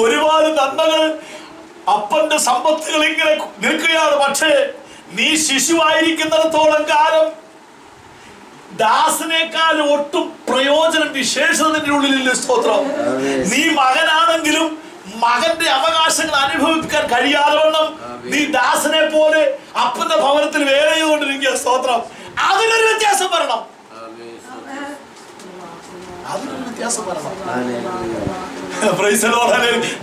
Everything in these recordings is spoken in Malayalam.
ഒരുപാട് നന്മകൾ അപ്പന്റെ സമ്പത്തുകൾ ഇങ്ങനെ നിൽക്കുകയാണ്. പക്ഷേ നീ ശിശുവായിരിക്കുന്നിടത്തോളം കാലം ദാസനേക്കാൾ ഒട്ടും പ്രയോജനം വിശേഷത നിന്റെ ഉള്ളിലില്ല. സ്തോത്രം. നീ മകനാണെങ്കിലും മകന്റെ അവകാശങ്ങൾ അനുഭവിക്കാൻ കഴിയാതെ വണ്ണം നീ ദാസനെ പോലെ അപ്പന്റെ ഭവനത്തിൽ വേല ചെയ്തുകൊണ്ടിരിക്കുക. സ്തോത്രം. അതിനൊരു വ്യത്യാസം വരണം. അതിനൊരു വ്യത്യാസം വരണം.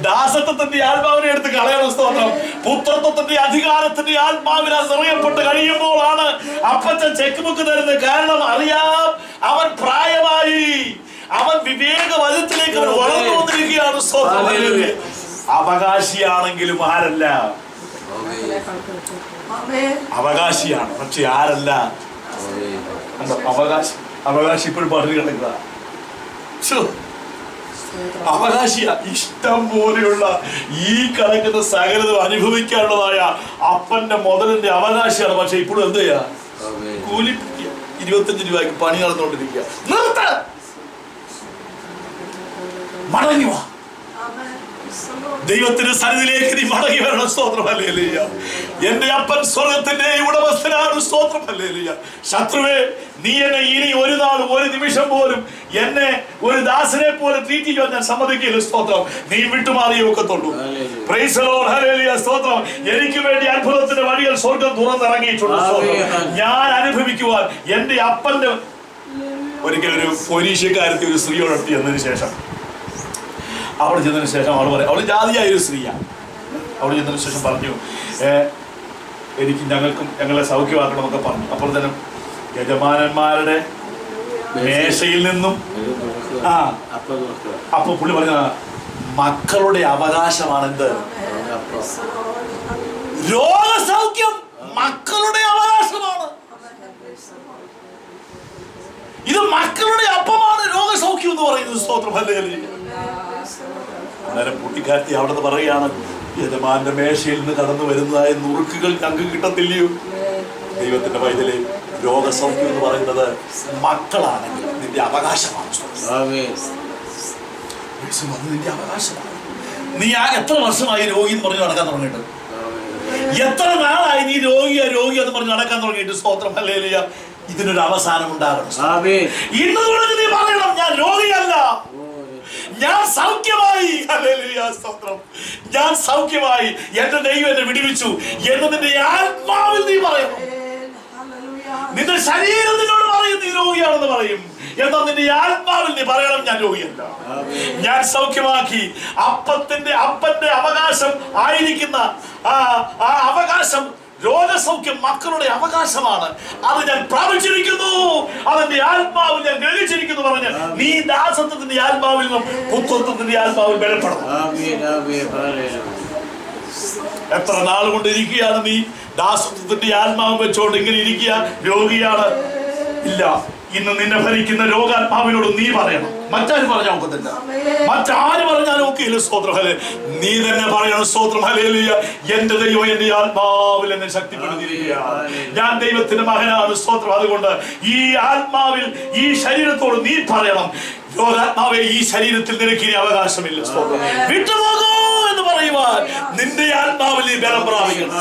ദാസത്വത്തിന്റെ ആത്മാവിനെ എടുത്ത് കളയണം. സ്തോത്രം. പുത്രത്വത്തിന്റെ അധികാരത്തിന്റെ ആത്മാവിനാൽ നിറയപ്പെട്ട് കഴിയുമ്പോഴാണ് അപ്പച്ചൻ ചെക്ക് ബുക്ക് തരുന്നത്. കാരണം അറിയാം, അവൻ പ്രായമായി, അവൻ വിവേകവചനത്തിലേക്ക് അവൻ വളർന്നു വന്നിരിക്കുകയാണ്. സ്തോത്രം. അവകാശിയാണെങ്കിലും ആരല്ല, അവകാശിയാണ് പക്ഷെ ആരല്ല. അവകാശി ഇപ്പോഴും പറഞ്ഞു കിടക്കുക. അവകാശിയ ഇഷ്ടം പോലെയുള്ള ഈ കിടക്കുന്ന സകലതും അനുഭവിക്കാനുള്ളതായ അപ്പന്റെ മുതലിന്റെ അവകാശിയാണ്. പക്ഷെ ഇപ്പോഴും എന്ത് ചെയ്യാ? കൂലിപ്പിക്കുക. 25 രൂപയ്ക്ക് പണി നടന്നുകൊണ്ടിരിക്കുക. നിർത്ത, മടങ്ങി വാ. ദൈവത്തിന്റെ സന്നിധിയിലേക്ക് നീ മടങ്ങി വരണം. സ്തോത്രം. ഹല്ലേലൂയ. എന്റെ അപ്പൻ സ്വർഗത്തിന്റെ ഉടമസ്ഥനാണ്. സ്തോത്രം. ഹല്ലേലൂയ. ശത്രുവേ, നീ എന്നെ ഇനി ഒരു നാൾ ഒരു നിമിഷം പോലും എന്നെ ഒരു ദാസനെ പോലെ ട്രീറ്റ് ചെയ്യാൻ ഞാൻ സമ്മതിക്കില്ല. സ്തോത്രം. നീ വിട്ടുമാറിയേ ഒക്കത്തുള്ളൂ. Praise the Lord. ഹല്ലേലൂയ. സ്തോത്രം. എനിക്ക് വേണ്ടി അത്ഭുതത്തിന്റെ വഴികൾ സ്വർഗം തുറന്നിറങ്ങിയിട്ടുണ്ട്. ഞാൻ അനുഭവിക്കുവാൻ എന്റെ അപ്പന്റെ ഒരിക്കലൊരു പോലീസുകാരത്തി ഒരു സ്ത്രീയോട് അടുത്ത് ചെന്നതിന് ശേഷം അവിടെ ചെന്നതിന് ശേഷം അവൾ പറയും, അവള് ജാതിയായ ഒരു സ്ത്രീയാണ്. അവിടെ ചെന്നതിന് ശേഷം പറഞ്ഞു, എനിക്ക് ഞങ്ങളെ സൗഖ്യമാക്കണമെന്നൊക്കെ പറഞ്ഞു. അപ്പോൾ തന്നെ യജമാനന്മാരുടെ മേശയിൽ നിന്നും അപ്പൊ പുള്ളി പറഞ്ഞ മക്കളുടെ അവകാശമാണെന്ത്? രോഗസൗഖ്യം മക്കളുടെ അവകാശമാണ്. ഇത് മക്കളുടെ അപ്പമാണ് രോഗസൗഖ്യം എന്ന് പറയുന്നത്. സ്തോത്രം. ഹല്ലേലൂയ. അന്നേരം പുട്ടിക്കാരത്തി അവിടുന്ന് പറയുകയാണ്, യജമാന്റെ മേശയിൽ നിന്ന് കടന്നു വരുന്നതായ നുറുക്കുകൾ ഞങ്ങൾക്ക് കിട്ടത്തില്ലയോ? ദൈവത്തിന്റെ പൈതലെ, രോഗസൗഖ്യം എന്ന് പറയുന്നത് മക്കളാണെങ്കിൽ നിന്റെ അവകാശമാണ്. നിന്റെ അവകാശമാണ്. നീ എത്ര വർഷമായി രോഗി എന്ന് പറഞ്ഞ് നടക്കാൻ തുടങ്ങിയിട്ട്? എത്ര നാളായി നീ രോഗി എന്ന് പറഞ്ഞ് നടക്കാൻ തുടങ്ങിയിട്ട്? സ്തോത്രം. ഹല്ലേലൂയ. ഇതിനൊരു അവസാനം ഉണ്ടാകണം. ഇന്ന് തുടങ്ങി നീ പറയണം, ഞാൻ രോഗിയല്ല, ഞാൻ സൗഖ്യമായി. ഹല്ലേലൂയ. സ്തോത്രം. ഞാൻ സൗഖ്യമായി, എന്റെ ദൈവം എന്നെ വിടുവിച്ചു എന്ന് നിന്റെ ആത്മാവിൽ നീ പറയണം. നിന്റെ ശരീരം നിന്നോട് പറയും നീ രോഗിയാണെന്ന് പറയും. എന്നാൽ നിന്റെ ആത്മാവിൽ നീ പറയണം, ഞാൻ രോഗിയല്ല, ഞാൻ സൗഖ്യമാക്കി. അപ്പന്റെ അവകാശം ആയിരിക്കുന്ന ആ അവകാശം, രോഗസൗഖ്യം മക്കളുടെ അവകാശമാണ്. അത് ഞാൻ പ്രാപിച്ചിരിക്കുന്നു, അതെന്റെ ആത്മാവിൽ ഞാൻ ഗ്രഹിച്ചിരിക്കുന്നു പറഞ്ഞ് നീ ദാസത്വത്തിന്റെ ആത്മാവിൽ നിന്നും പുത്രത്വത്തിന്റെ ആത്മാവിൽ ബലപ്പെടണം. എത്ര നാൾ കൊണ്ട് ഇരിക്കുകയാണ് നീ ദാസത്വത്തിന്റെ ആത്മാവ് വെച്ചോണ്ട് ഇങ്ങനെ ഇരിക്കുക? രോഗിയാണ്. ഇല്ല, ഇന്ന് നിന്നെ ഭരിക്കുന്ന രോഗാത്മാവിനോട് നീ പറയണം. മറ്റാര് പറഞ്ഞാൽ ഒക്കത്തില്ല, മറ്റാര് പറഞ്ഞാലും ഒക്കെയില്ല. സ്തോത്രം. ഹല്ലേലൂയ. നീ തന്നെ പറയണം. സ്തോത്രം. ഹല്ലേലൂയ. എന്റെ ദൈവം എന്റെ ആത്മാവിൽ എന്നെ ശക്തിപ്പെടുത്തിയിരിക്കുകയാണ്. ഞാൻ ദൈവത്തിന്റെ മകനാണ്. സ്തോത്രം. അതുകൊണ്ട് ഈ ആത്മാവിൽ ഈ ശരീരത്തോട് നീ പറയണം, രോഗാത്മാവെ, ഈ ശരീരത്തിൽ നിനക്ക് ഇനി അവകാശമില്ല. സ്തോത്രം. വിട്ടുപോകൂ എന്ന് പറയുവാൻ നിന്റെ ആത്മാവിൽ നീ ബലം പ്രാപിക്കണം.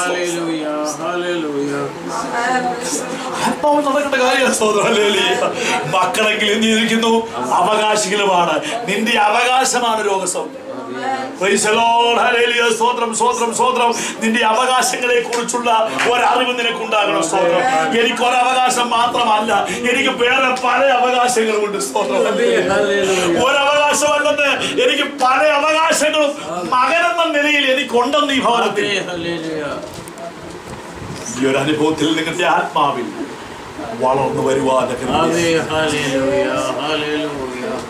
ആത്മാവ് നടക്കേണ്ട കാര്യം. സ്തോത്രം. ഹല്ലേലൂയ. മക്കളെങ്കിലും നീ ഇരിക്കുന്നു, അവകാശികളുമാണ്. നിന്റെ അവകാശമാണ് രോഗസൗഖ്യം. Praise the Lord. ഹല്ലേലൂയ. സ്തോത്രം. സ്തോത്രം. സ്തോത്രം. നിന്റെ അവകാശങ്ങളെ കുറിച്ചുള്ള ഒരറിവ് നിനക്കുണ്ടാകണം. സ്തോത്രം. എനിക്ക് ഒരവകാശം മാത്രമല്ല, എനിക്ക് വേറെ പല അവകാശങ്ങളുമുണ്ട്. സ്തോത്രം. ഒരവകാശമല്ലെന്ന്, എനിക്ക് പല അവകാശങ്ങളും മകനെന്ന നിലയിൽ എനിക്കുണ്ടെന്ന് ഈ ഭവനത്തിൽ. ഈ ഒരു അനുഭവത്തിൽ നിങ്ങളുടെ ആത്മാവിൽ വളർന്നു വരുവാൻ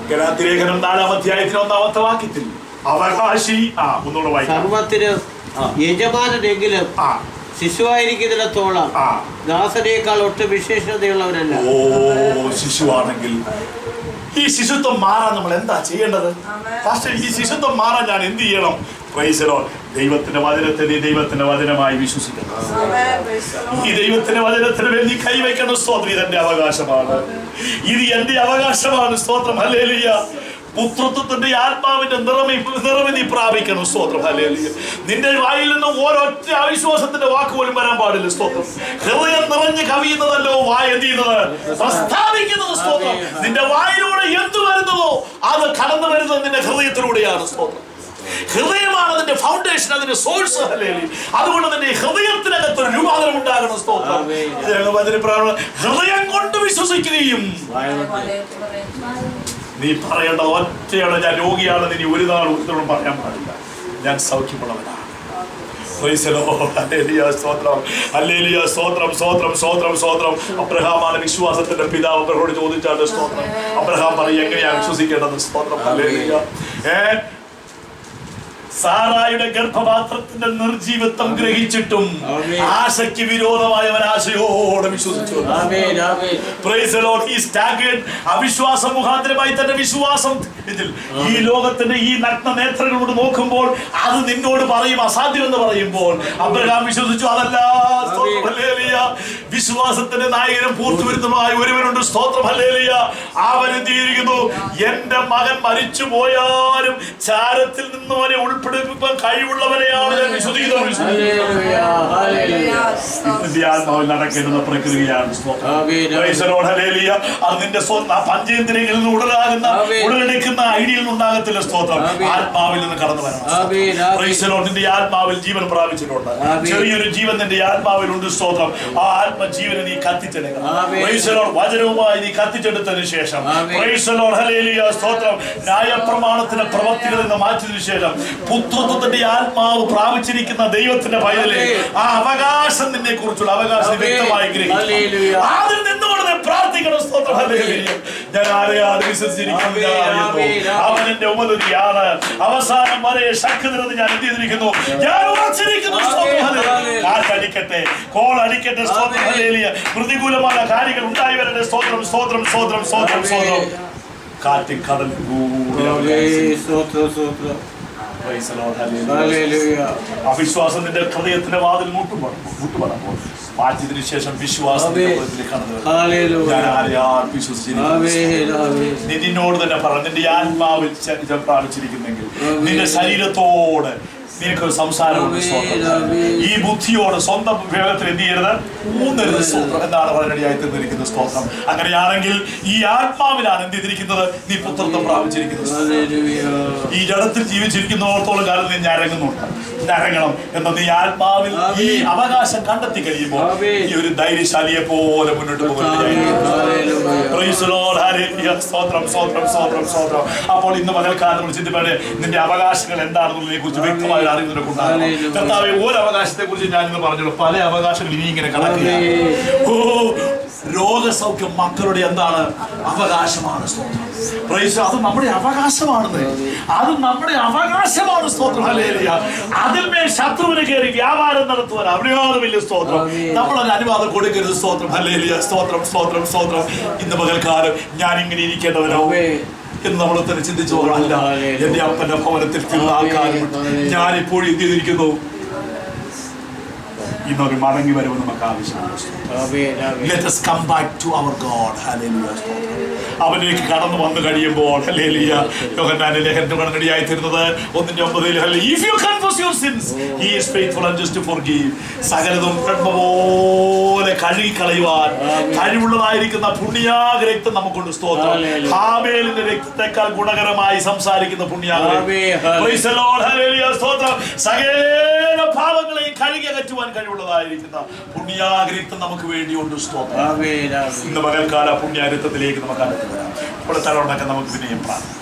ഗലാത്യലേഖനം 4-ാം അധ്യായത്തിൽ 1-ാമത്തെ വാക്യത്തിൽ അവകാശി സർവത്തിന് യജമാനെങ്കിലും ശിശുവായിരിക്കുന്നിടത്തോളം ദാസനേക്കാൾ ഒട്ടും വിശേഷതയുള്ളവരല്ല. ശിശുവാണെങ്കിൽ ഈ ശിശുത്വം മാറാൻ നമ്മൾ എന്താ ചെയ്യേണ്ടത്? ഫസ്റ്റ് ഈ ശിശുത്വം മാറാൻ ഞാൻ എന്ത് ചെയ്യണം? Price the Lord. ദൈവത്തിന്റെ വചനത്തെ നീ ദൈവത്തിന്റെ വചനമായി വിശ്വസിക്കണം. ഈ ദൈവത്തിന്റെ വചനത്തിന് വേണ്ടി കൈവയ്ക്കണം. സ്തോത്രം. ഇതെന്റെ അവകാശമാണ്, ഇത് എന്റെ അവകാശമാണ്. സ്തോത്രം. ഹല്ലേലൂയ. പുത്രത്വത്തിന്റെ ആത്മാവിന്റെ നിറമി നീ പ്രാപിക്കണം. സ്തോത്രം. ഹല്ലേലൂയ. നിന്റെ വായിൽ നിന്ന് ഓരൊറ്റ അവിശ്വാസത്തിന്റെ വാക്ക് പോലും വരാൻ പാടില്ല. സ്തോത്രം. ഹൃദയം നിറഞ്ഞ് കവിയുന്നതല്ലോ വായ എന്ത് ചെയ്യുന്നത്? പ്രസ്താവിക്കുന്നത്. സ്തോത്രം. നിന്റെ വായിലൂടെ എന്ത് വരുന്നതോ അത് കടന്നു വരുന്നത് നിന്റെ ഹൃദയത്തിലൂടെയാണ്. സ്തോത്രം. ഹൃദയമാണ് അതിന്റെ ഫൗണ്ടേഷൻ, അതിന്റെ സോഴ്സ്. അതുകൊണ്ട് തന്നെ ഹൃദയത്തിനകത്ത് ഒരു രൂപാന്തരം ഉണ്ടാകണം. സ്തോത്രം. ഹൃദയം കൊണ്ട് വിശ്വസിക്കുകയും നീ പറയേണ്ട ഒറ്റയാണ് ഞാൻ രോഗിയാണെന്ന് ഇനി ഒരു നാൾ ഒരുത്തരോടും പറയാൻ പാടില്ല. ഞാൻ സൗഖ്യമുള്ളവനാണ്. അബ്രഹാമാണ് വിശ്വാസത്തിന്റെ പിതാവ്. അബ്രഹാമോട് ചോദിച്ചാണ്. സ്തോത്രം. അബ്രഹാം പറയും എങ്ങനെയാ വിശ്വസിക്കേണ്ടത്. സ്തോത്രം. ഹല്ലേലൂയ. സാറായുടെ ഗർഭപാത്രത്തിന്റെ നിർജീവത്വം ഗ്രഹിച്ചിട്ടും ആശയ്ക്ക് വിരോധമായവൻ ആശയോടെ വിശ്വസിച്ചു. അവിശ്വാസ മുഖാന്തരമായി തന്റെ വിശ്വാസം ഈ ലോകത്തിന്റെ ഈ നഗ്ന നേത്രങ്ങളോട് നോക്കുമ്പോൾ അത് നിന്നോട് പറയും അസാധ്യമെന്ന് പറയുമ്പോൾ അബ്രഹാം വിശ്വസിച്ചു. അതല്ല. വിശ്വാസത്തിന്റെ നായകനും പൂർത്തിവരുന്നതുമായ ഒരുവനുണ്ട്. സ്തോത്രം. ഹല്ലേലൂയ. അവൻ എന്ത് ചെയ്തിരിക്കുന്നു? എന്റെ മകൻ മരിച്ചു പോയാലും ചാരത്തിൽ നിന്ന് അവനെ ഉൾപ്പെടുത്താൻ കഴിവുള്ളവരെയാണ് ഞാൻ വിശ്വസിക്കുന്നത്. ആത്മാവിൽ നടക്കേണ്ടുന്ന പ്രക്രിയയാണ്. അതിന്റെ പഞ്ചേന്ദ്രിയങ്ങളിൽ നിന്ന് ഉടലെടുക്കുന്ന ഐഡിയയിൽ നിന്നുണ്ടാകത്തില്ല. സ്തോത്രം. ആത്മാവിൽ നിന്ന് കടന്നു വരണം. നിന്റെ ആത്മാവിൽ ജീവൻ പ്രാപിച്ചിട്ടുണ്ട്. ചെറിയൊരു ജീവൻ നിന്റെ ആത്മാവിലുണ്ട്. സ്തോത്രം. ആ ആത്മജീവനെ നീ കത്തിച്ചെടുക്കണം. വചനവുമായി നീ കത്തിച്ചെടുത്തതിനു ശേഷം സ്തോത്രം ന്യായപ്രമാണത്തിന്റെ പ്രവൃത്തികളിൽ നിന്ന് മാറ്റിയതിനു ശേഷം പുത്രത്വത്തിന്റെ ആത്മാവ് പ്രാപിച്ചിരിക്കുന്ന ദൈവത്തിന്റെ പൈതലേ, ആ അവകാശം നിന്നെ കുറിച്ചുള്ള അവകാശം വ്യക്തമായി ഗ്രഹിക്കണം. അതിൽ നിന്നുകൊണ്ട് പ്രാർത്ഥിക്കണം. സ്തോത്രം. ഹല്ലേലൂയ. ഞാൻ ആരെയാണ് വിശ്വസിച്ചിരിക്കുന്നത്? അവൻ എന്റെ ഉപലതിയാണ്. അവസാനം വരെ ശക്തനെന്ന് ഞാൻ എന്ത് ചെയ്തിരിക്കുന്നു? ഞാൻ ഉറച്ചിരിക്കുന്നു. കാറ്റടിക്കട്ടെ, കോളടിക്കട്ടെ. സ്തോത്രം. ഹല്ലേലൂയ. പ്രതികൂലമായ കാര്യങ്ങൾ ഉണ്ടായി വരട്ടെ. സ്തോത്രം. സ്തോത്രം. സ്തോത്രം. സ്തോത്രം. സ്തോത്രം. കാറ്റ് കടൽ അവിശ്വാസം നിന്റെ ഹൃദയത്തിന്റെ വാതിൽ മുട്ടുപടമ്പോൾ മാറ്റിയതിനു ശേഷം വിശ്വാസം നിന്നോട് തന്നെ പറഞ്ഞു. നിന്റെ ആത്മാവിൽ പ്രാപിച്ചിരിക്കുന്നെങ്കിൽ നിന്റെ ശരീരത്തോട് നിനക്കൊരു സംസാരമുണ്ട്. ഈ ബുദ്ധിയോട് സ്വന്തം വിവേകത്തിൽ എന്ത് ചെയ്യരുത്? ഊന്നരുത്. സ്തോത്രം. എന്നാണ് വളരെയായി തീർന്നിരിക്കുന്ന സ്തോത്രം. അങ്ങനെയാണെങ്കിൽ ഈ ആത്മാവിലാണ് എന്ത് ചെയ്തിരിക്കുന്നത്? നീ പുത്രത്വം പ്രാപിച്ചിരിക്കുന്നത്. ഈ ജഡത്തിൽ ജീവിച്ചിരിക്കുന്നോടത്തോളം കാലം നീ ഞരങ്ങുന്നുണ്ട്. ഞരങ്ങണം എന്ന് നീ ആത്മാവിൽ ഈ അവകാശം കണ്ടെത്തി കഴിയുമ്പോൾ ഈ ഒരു ധൈര്യശാലിയെ പോലെ മുന്നോട്ട് പോകുന്നത്. അപ്പോൾ ഇന്ന് മകൾക്കാലം ചിന്തപ്പെടെ നിന്റെ അവകാശങ്ങൾ എന്താണെന്നുള്ളതിനെ കുറിച്ച് വ്യക്തമായ കർത്താവേ, ഒരു അവകാശത്തെ കുറിച്ച് ഞാൻ ഇന്ന് പറഞ്ഞുള്ളൂ. പല അവകാശങ്ങൾ ഇനി ഇങ്ങനെ കണക്കുകയാണ്. രോഗസൗഖ്യം മക്കളുടെ എന്താണ്? അവകാശമാണ്. സ്തോത്രം. അത് നമ്മുടെ അവകാശമാണെന്ന്. അത് നമ്മുടെ അവകാശമാണ്. സ്തോത്രം. ഹല്ലേലൂയ. അതിന്മേൽ ശത്രുവിന് കയറി വ്യാപാരം നടത്തുവാൻ അനുവാദമില്ല. സ്തോത്രം. നമ്മളൊരു അനുവാദം കൊടുക്കരുത്. സ്തോത്രം. ഹല്ലേലൂയ. സ്തോത്രം. സ്തോത്രം. സ്തോത്രം. ഇന്ന് പകൽക്കാലം ഞാൻ ഇങ്ങനെ ഇരിക്കേണ്ടവനോ എന്ന് നമ്മൾ തന്നെ ചിന്തിച്ചു പോകണമല്ല. എന്റെ അപ്പന്റെ ഭവനത്തിൽ തിരുന്ന ആൾക്കാരും ഞാനിപ്പോഴും എന്ത് ചെയ്തിരിക്കുന്നു? ഇന്നൊരു മടങ്ങി വരവ് നമുക്ക് ആവശ്യമാണ്. Let us come back to our God. Hallelujah. അവനിലേക്ക് കടന്നു വന്നു കഴിയുമ്പോൾ ഹല്ലേലൂയ, യോഹന്നാന്റെ ലേഖനത്തിൽ കടന്നടിയായി തീരുന്നത് 1:9. If you confess your sins, he is faithful and just to forgive. സകലതും പോലെ കഴുകിക്കളയുവാൻ കഴിവുള്ളതായിരിക്കുന്ന പുണ്യാക രക്തം നമുക്കുണ്ട്. സ്തോത്രം. ഹാബേലിന്റെ രക്തത്തെക്കാൾ ഗുണകരമായി സംസാരിക്കുന്ന പുണ്യാക സ്തോത്രം. സകല പാപങ്ങളെയും കഴുകി അകറ്റുവാൻ കഴിവുള്ളതായിരിക്കുന്ന പുണ്യാക രക്തം നമുക്ക് വേണ്ടിയുണ്ട്. സ്തോത്രം. ഇന്ന് പകൽക്കാല പുണ്യാരക്തത്തിലേക്ക് നമുക്ക് അടുത്ത് വരാം. ഇപ്പോൾ തലോടൊക്കെ നമുക്ക് പിന്നെയും പ്രാർത്ഥിക്കാം.